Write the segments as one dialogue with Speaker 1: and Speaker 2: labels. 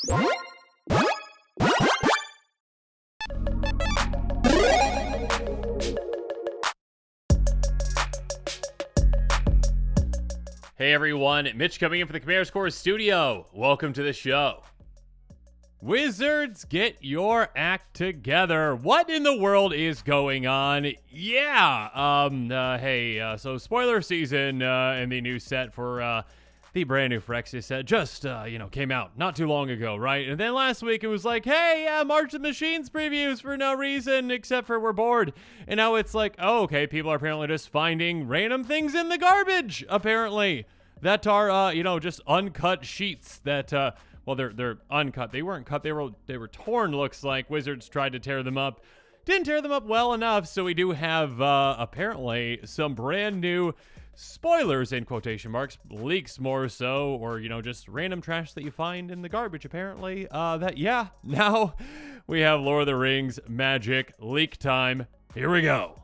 Speaker 1: Hey everyone, Mitch coming in for the Commander's Core studio. Welcome to the show. Wizards, get your act together. What in the world is going on? So spoiler season and the new set for the brand new Phyrexia set just, came out not too long ago, right? And then last week it was like, hey, March of the Machines previews for no reason except for we're bored. And now it's like, oh, okay, people are apparently just finding random things in the garbage, apparently, that are, just uncut sheets that, they're uncut. They weren't cut. They were torn, looks like. Wizards tried to tear them up. Didn't tear them up well enough, so we do have, apparently, some brand new spoilers, in quotation marks, leaks more so, or, just random trash that you find in the garbage, apparently. Now we have Lord of the Rings Magic leak time. Here we go.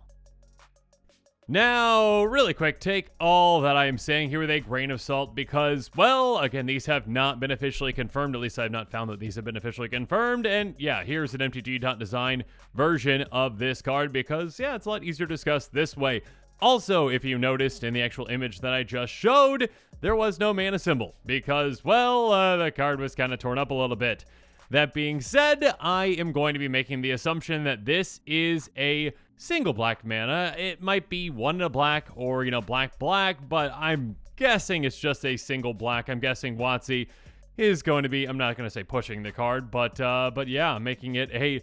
Speaker 1: Now, really quick, take all that I am saying here with a grain of salt because, well, again, these have not been officially confirmed. At least I have not found that these have been officially confirmed. And yeah, here's an MTG.design version of this card because, yeah, it's a lot easier to discuss this way. Also, if you noticed in the actual image that I just showed, there was no mana symbol because, well, the card was kind of torn up a little bit. That being said, I am going to be making the assumption that this is a single black mana. It might be one in a black or, black, but I'm guessing it's just a single black. I'm guessing WotC is going to be, I'm not going to say pushing the card, but yeah, making it a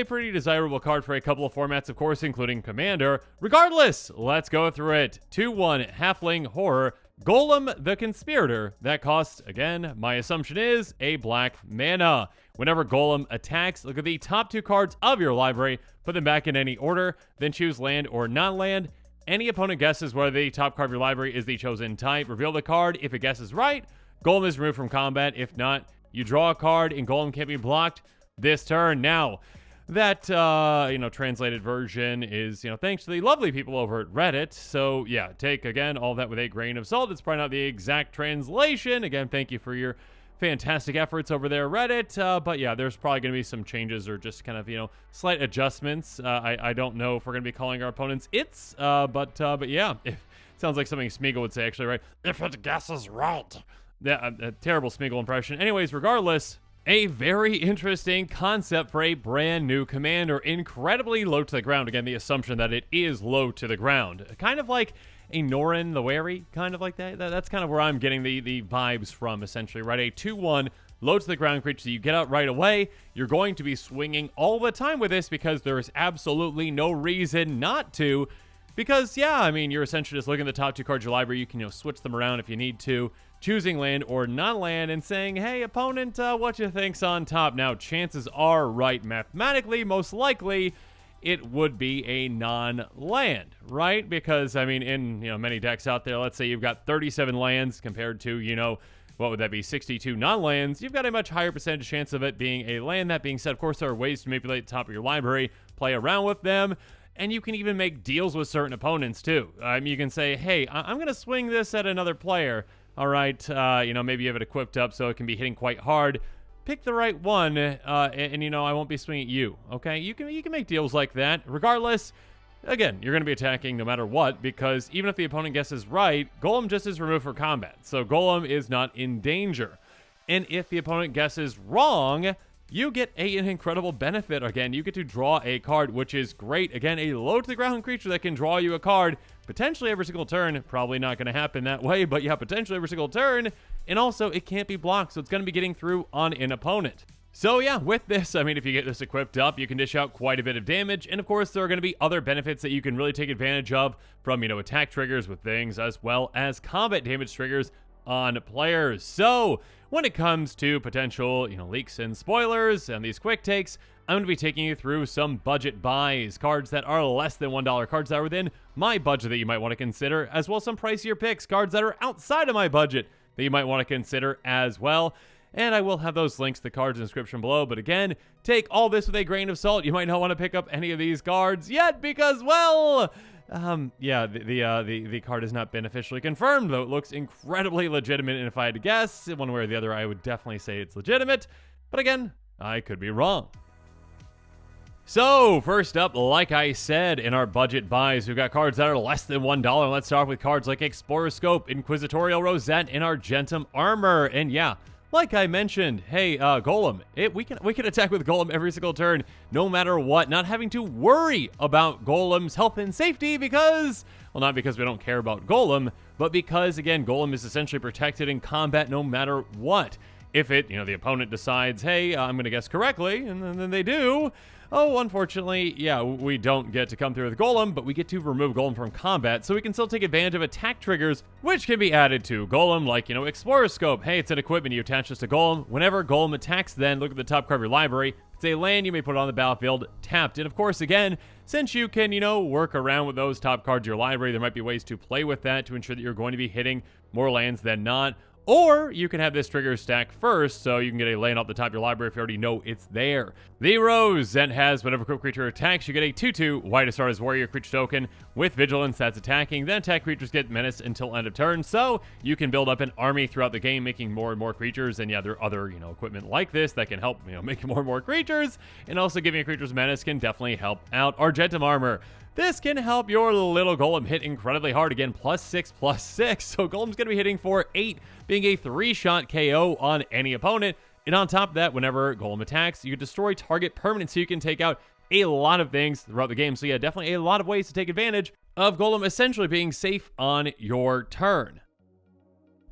Speaker 1: pretty desirable card for a couple of formats, of course, including Commander. Regardless, let's go through it. 2/1 Halfling Horror, Gollum the Conspirator. That costs, again, my assumption is a black mana. Whenever Gollum attacks, look at the top 2 cards of your library, put them back in any order, then choose land or non-land. Any opponent guesses whether the top card of your library is the chosen type. Reveal the card. If it guesses right, Gollum is removed from combat. If not, you draw a card and Gollum can't be blocked this turn. Now, that, translated version is, thanks to the lovely people over at Reddit. So, yeah, take, again, all that with a grain of salt. It's probably not the exact translation. Again, thank you for your fantastic efforts over there, Reddit. But, yeah, there's probably going to be some changes or just kind of, slight adjustments. I don't know if we're going to be calling our opponents its, but yeah, it sounds like something Smeagol would say, actually, right? If it guesses right. Yeah, a terrible Smeagol impression. Anyways, regardless, a very interesting concept for a brand new commander. Incredibly low to the ground. Again, the assumption that it is low to the ground. Kind of like a Norin the Wary, kind of like that. That's kind of where I'm getting the vibes from, essentially, right? A 2/1 low to the ground creature you get out right away. You're going to be swinging all the time with this because there is absolutely no reason not to. Because, yeah, I mean, you're essentially just looking at the top 2 cards of your library. You can, switch them around if you need to, choosing land or non-land and saying, hey, opponent, what you think's on top? Now, chances are, right, mathematically, most likely, it would be a non-land, right? Because, I mean, in, many decks out there, let's say you've got 37 lands compared to, what would that be, 62 non-lands, you've got a much higher percentage chance of it being a land. That being said, of course, there are ways to manipulate the top of your library, play around with them, and you can even make deals with certain opponents, too. You can say, hey, I'm going to swing this at another player. All right, maybe you have it equipped up so it can be hitting quite hard. Pick the right one, and I won't be swinging at you, okay? You can make deals like that. Regardless, again, you're going to be attacking no matter what, because even if the opponent guesses right, Gollum just is removed from combat. So Gollum is not in danger. And if the opponent guesses wrong, you get an incredible benefit. Again, you get to draw a card, which is great. Again, a low-to-the-ground creature that can draw you a card potentially every single turn. Probably not going to happen that way, but yeah, potentially every single turn. And also, it can't be blocked, so it's going to be getting through on an opponent. So yeah, with this, I mean, if you get this equipped up, you can dish out quite a bit of damage. And of course, there are going to be other benefits that you can really take advantage of from, attack triggers with things, as well as combat damage triggers on players. So when it comes to potential, leaks and spoilers and these quick takes, I'm going to be taking you through some budget buys, cards that are less than $1, cards that are within my budget that you might want to consider, as well as some pricier picks, cards that are outside of my budget that you might want to consider as well. And I will have those links to the cards in the description below. But again, take all this with a grain of salt. You might not want to pick up any of these cards yet because, well, Yeah, the card has not been officially confirmed, though it looks incredibly legitimate. And if I had to guess one way or the other, I would definitely say it's legitimate. But again, I could be wrong. So, first up, like I said, in our budget buys, we've got cards that are less than $1. Let's start with cards like Explorer Scope, Inquisitorial Rosette, and Argentum Armor. And yeah, like I mentioned, hey, Gollum, we can attack with Gollum every single turn, no matter what, not having to worry about Gollum's health and safety because, well, not because we don't care about Gollum, but because, again, Gollum is essentially protected in combat no matter what. If the opponent decides, hey, I'm going to guess correctly, and then they do, oh, unfortunately, yeah, we don't get to come through with Gollum, but we get to remove Gollum from combat, so we can still take advantage of attack triggers, which can be added to Gollum, like, Explorer Scope. Hey, it's an equipment, you attach this to Gollum. Whenever Gollum attacks, then look at the top card of your library. If it's a land, you may put it on the battlefield tapped. And of course, again, since you can, work around with those top cards of your library, there might be ways to play with that to ensure that you're going to be hitting more lands than not. Or you can have this trigger stack first, so you can get a land off the top of your library if you already know it's there. The Rosette has whenever equipped creature attacks, you get a 2/2 White Astartes Warrior creature token with Vigilance that's attacking. Then attack creatures get menaced until end of turn, so you can build up an army throughout the game, making more and more creatures. And yeah, there are other equipment like this that can help make more and more creatures, and also giving a creature's menace can definitely help out. Argentum Armor. This can help your little Golem hit incredibly hard. Again, +6/+6. So Golem's going to be hitting for 8, being a 3-shot KO on any opponent. And on top of that, whenever Golem attacks, you destroy target permanent, so you can take out a lot of things throughout the game. So yeah, definitely a lot of ways to take advantage of Golem essentially being safe on your turn.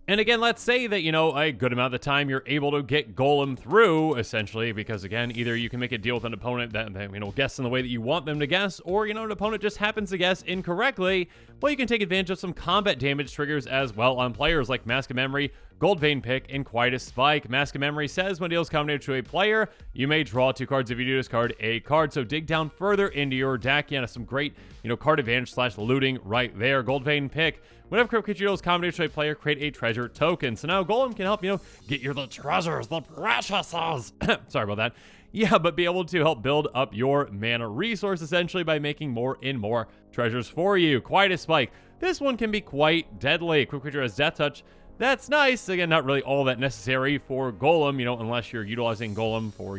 Speaker 1: And again, let's say that, a good amount of the time you're able to get Gollum through, essentially, because again, either you can make a deal with an opponent that, guess in the way that you want them to guess, or, an opponent just happens to guess incorrectly. Well, you can take advantage of some combat damage triggers as well on players like Mask of Memory, Gold Vein Pick, and Quietus Spike. Mask of Memory says when deals combinator to a player, you may draw 2 cards if you do discard a card. So dig down further into your deck. Yeah, some great, card advantage / looting right there. Gold Vein Pick. Whenever crypt creature deals combinator to a player, create a treasure token. So now Golem can help, get your the treasures, the preciouses. Sorry about that. Yeah, but be able to help build up your mana resource essentially by making more and more treasures for you. Quietus Spike. This one can be quite deadly. Crypt creature has Death Touch. That's nice. Again, not really all that necessary for Golem, unless you're utilizing Golem for,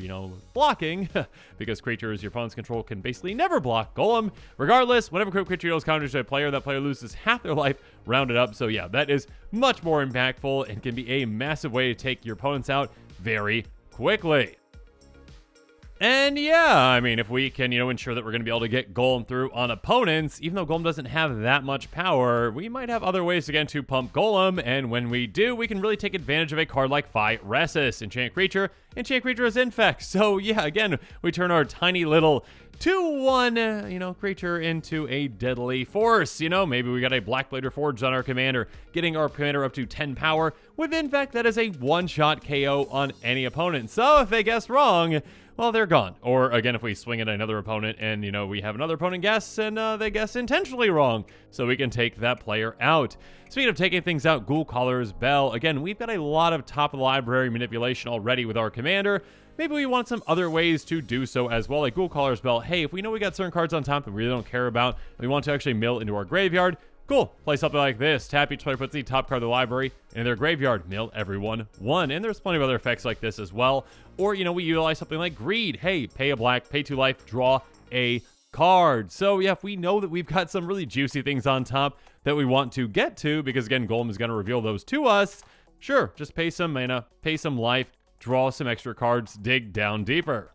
Speaker 1: blocking, because creatures your opponent's control can basically never block Golem. Regardless, whenever crypt creature deals counter to a player, that player loses half their life rounded up. So yeah, that is much more impactful and can be a massive way to take your opponents out very quickly. And yeah, if we can, ensure that we're going to be able to get Golem through on opponents, even though Golem doesn't have that much power, we might have other ways, again, to pump Golem. And when we do, we can really take advantage of a card like Phi Resis. Enchant creature is Infect. So yeah, again, we turn our tiny little 2/1, creature into a deadly force. Maybe we got a Blackblader Forge on our commander, getting our commander up to 10 power. With Infect, that is a 1-shot KO on any opponent. So if they guess wrong, well, they're gone. Or again, if we swing at another opponent and, we have another opponent guess and they guess intentionally wrong, so we can take that player out. Speaking of taking things out, Ghoul Caller's Bell. Again, we've got a lot of top of the library manipulation already with our commander. Maybe we want some other ways to do so as well, like Ghoul Caller's Bell. Hey, if we know we got certain cards on top that we really don't care about, we want to actually mill into our graveyard, cool. Play something like this. Tap each player puts the top card of the library in their graveyard. Mill everyone 1. And there's plenty of other effects like this as well. Or, we utilize something like Greed. Hey, pay a black, pay 2 life, draw a card. So, yeah, if we know that we've got some really juicy things on top that we want to get to, because, again, Golem is going to reveal those to us, sure, just pay some mana, pay some life, draw some extra cards, dig down deeper.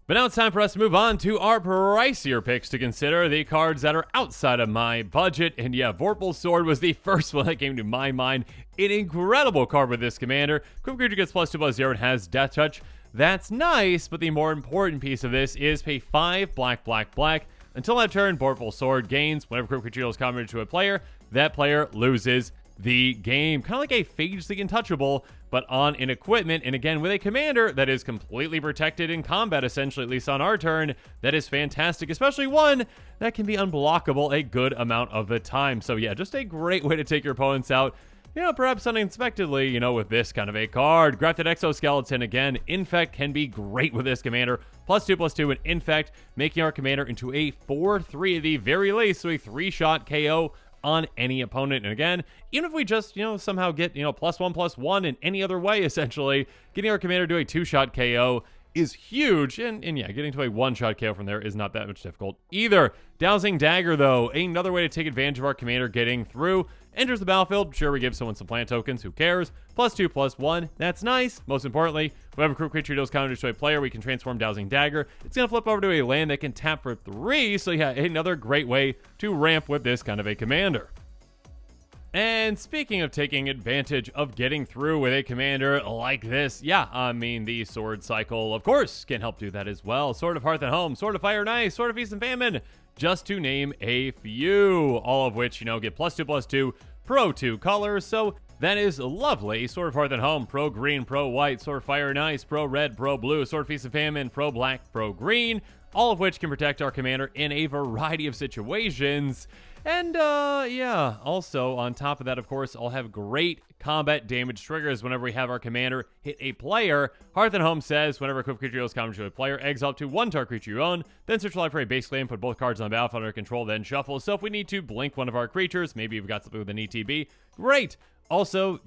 Speaker 1: But now it's time for us to move on to our pricier picks to consider, the cards that are outside of my budget. And yeah, Vorpal's Sword was the first one that came to my mind. An incredible card with this commander. Crypt creature gets +2/+0 and has Death Touch. That's nice, but the more important piece of this is pay 5 black, black, black. Until that turn, Vorpal's Sword gains. Whenever crypt creature deals combinator to a player, that player loses the game. Kind of like a Phage the Untouchable, but on an equipment, and again with a commander that is completely protected in combat, essentially, at least on our turn. That is fantastic, especially one that can be unblockable a good amount of the time. So yeah, just a great way to take your opponents out. perhaps unexpectedly, with this kind of a card. Grafted Exoskeleton, again, Infect can be great with this commander. +2/+2 and Infect, making our commander into a 4/3 at the very least, so a 3-shot KO on any opponent. And again, even if we just, somehow get, +1/+1 in any other way, essentially, getting our commander to a 2-shot KO is huge, and yeah, getting to a 1-shot KO from there is not that much difficult either. Dowsing Dagger, though, another way to take advantage of our commander getting through. Enters the battlefield, sure, we give someone some plant tokens, who cares? +2/+1, that's nice. Most importantly, whenever a creature deals counter to a player, we can transform Dowsing Dagger. It's going to flip over to a land that can tap for 3, so yeah, another great way to ramp with this kind of a commander. And speaking of taking advantage of getting through with a commander like this, the Sword Cycle, of course, can help do that as well. Sword of Hearth and Home, Sword of Fire and Ice, Sword of Feast and Famine, just to name a few, all of which, get +2/+2, pro 2 colors, so that is lovely. Sword of Hearth and Home, pro green, pro white, Sword of Fire and Ice, pro red, pro blue, Sword of Feast and Famine, pro black, pro green, all of which can protect our commander in a variety of situations. And, also, on top of that, of course, I'll have great combat damage triggers whenever we have our commander hit a player. Hearth and Home says, whenever a equipped creature deals combat to a player, exile up to 1 target creature you own, then search life for a base land, put both cards on the battlefield under control, then shuffle. So if we need to blink one of our creatures, maybe we've got something with an ETB, great! Also,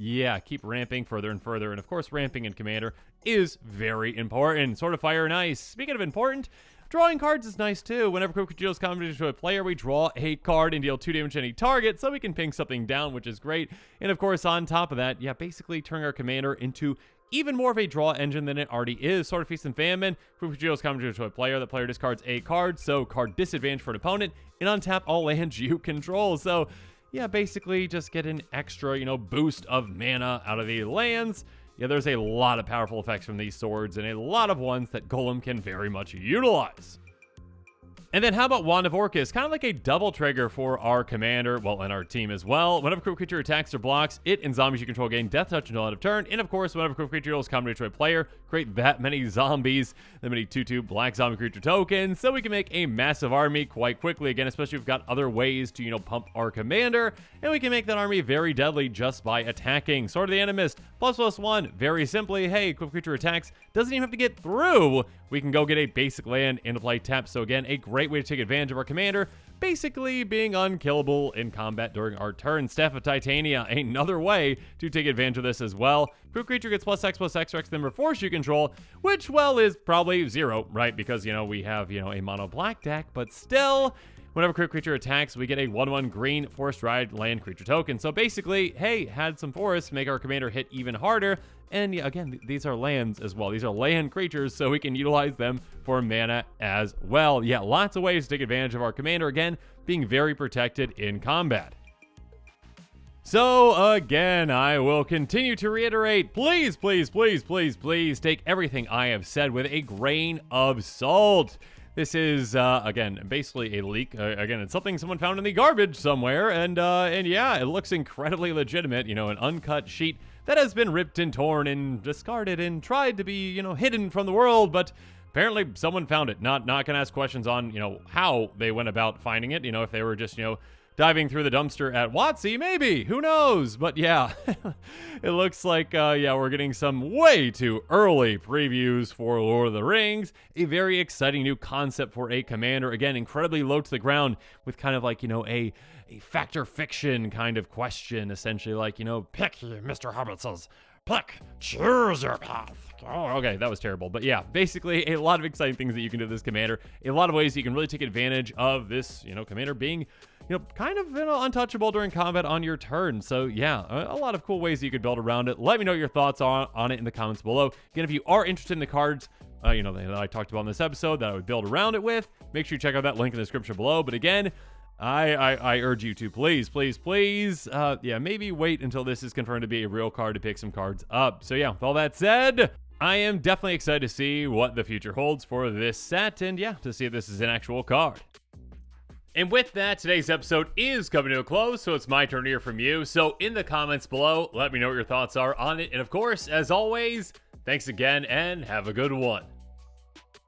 Speaker 1: keep ramping further and further, and of course, ramping in commander is very important. Sword of Fire and Ice. Speaking of important, drawing cards is nice too. Whenever quick creature deals combat to a player, we draw a card and deal 2 damage to any target, so we can ping something down, which is great. And of course, on top of that, basically turning our commander into even more of a draw engine than it already is. Sword of Feast and Famine, quick creature deals combat to a player, the player discards a card, so card disadvantage for an opponent, and untap all lands you control. So basically just get an extra, boost of mana out of the lands. There's a lot of powerful effects from these swords, and a lot of ones that Gollum can very much utilize. And then how about Wand of Orcus? Kind of like a double trigger for our commander, and our team as well. Whenever a creature attacks or blocks, it and zombies you control gain death touch until end of turn. And of course, whenever a creature deals combat to a player, create that many zombies, that many 2/2 black zombie creature tokens, so we can make a massive army quite quickly. Again, especially if we've got other ways to, pump our commander, and we can make that army very deadly just by attacking. Sword of the Animist, ++1, very simply, hey, quick creature attacks, doesn't even have to get through. We can go get a basic land and play tap, so again, a great way to take advantage of our commander, basically being unkillable in combat during our turn. Staff of Titania, another way to take advantage of this as well. Quick creature gets +X/+X for X number of force you control, which, is probably 0, right? Because, we have, a mono black deck, but still, whenever quick creature attacks, we get a 1/1 green forest ride land creature token. So basically, hey, had some forests, make our commander hit even harder. And again, these are lands as well. These are land creatures, so we can utilize them for mana as well. Lots of ways to take advantage of our commander, again, being very protected in combat. So again, I will continue to reiterate, please, please, please, please, please take everything I have said with a grain of salt. This is, again, basically a leak. Again, it's something someone found in the garbage somewhere, and it looks incredibly legitimate, an uncut sheet that has been ripped and torn and discarded and tried to be, hidden from the world, but apparently someone found it. Not gonna ask questions on, how they went about finding it, if they were just, diving through the dumpster at WotC, maybe, who knows? But it looks like, we're getting some way too early previews for Lord of the Rings, a very exciting new concept for a commander, again, incredibly low to the ground, with kind of like, a factor fiction kind of question, essentially, like, pick, Mr. Hobbit says, pick, choose your path. Oh, okay, that was terrible. But basically a lot of exciting things that you can do with this commander, a lot of ways you can really take advantage of this, commander being, kind of, untouchable during combat on your turn. So a lot of cool ways that you could build around it. Let me know your thoughts on it in the comments below. Again, if you are interested in the cards, that I talked about in this episode that I would build around it with, make sure you check out that link in the description below. But again, I urge you to please, maybe wait until this is confirmed to be a real card to pick some cards up. So with all that said, I am definitely excited to see what the future holds for this set, and to see if this is an actual card. And with that, today's episode is coming to a close, so it's my turn to hear from you. So in the comments below, let me know what your thoughts are on it. And of course, as always, thanks again and have a good one.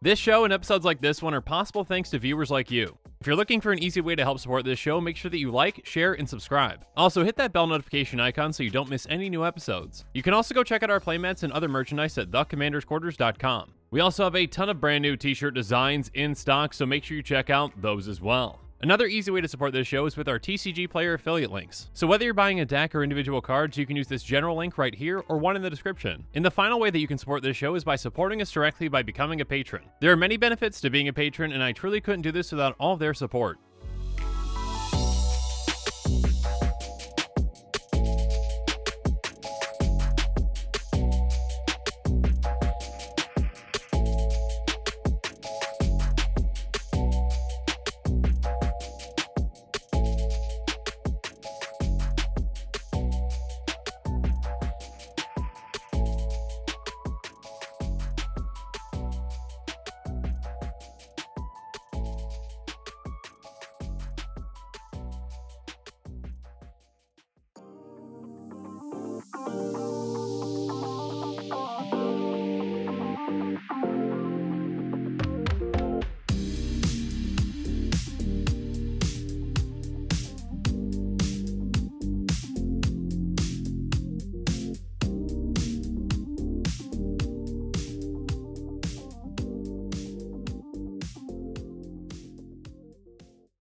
Speaker 1: This show and episodes like this one are possible thanks to viewers like you. If you're looking for an easy way to help support this show, make sure that you like, share, and subscribe. Also, hit that bell notification icon so you don't miss any new episodes. You can also go check out our playmats and other merchandise at thecommandersquarters.com. We also have a ton of brand new t-shirt designs in stock, so make sure you check out those as well. Another easy way to support this show is with our TCG Player affiliate links. So whether you're buying a deck or individual cards, you can use this general link right here or one in the description. And the final way that you can support this show is by supporting us directly by becoming a patron. There are many benefits to being a patron, and I truly couldn't do this without all of their support.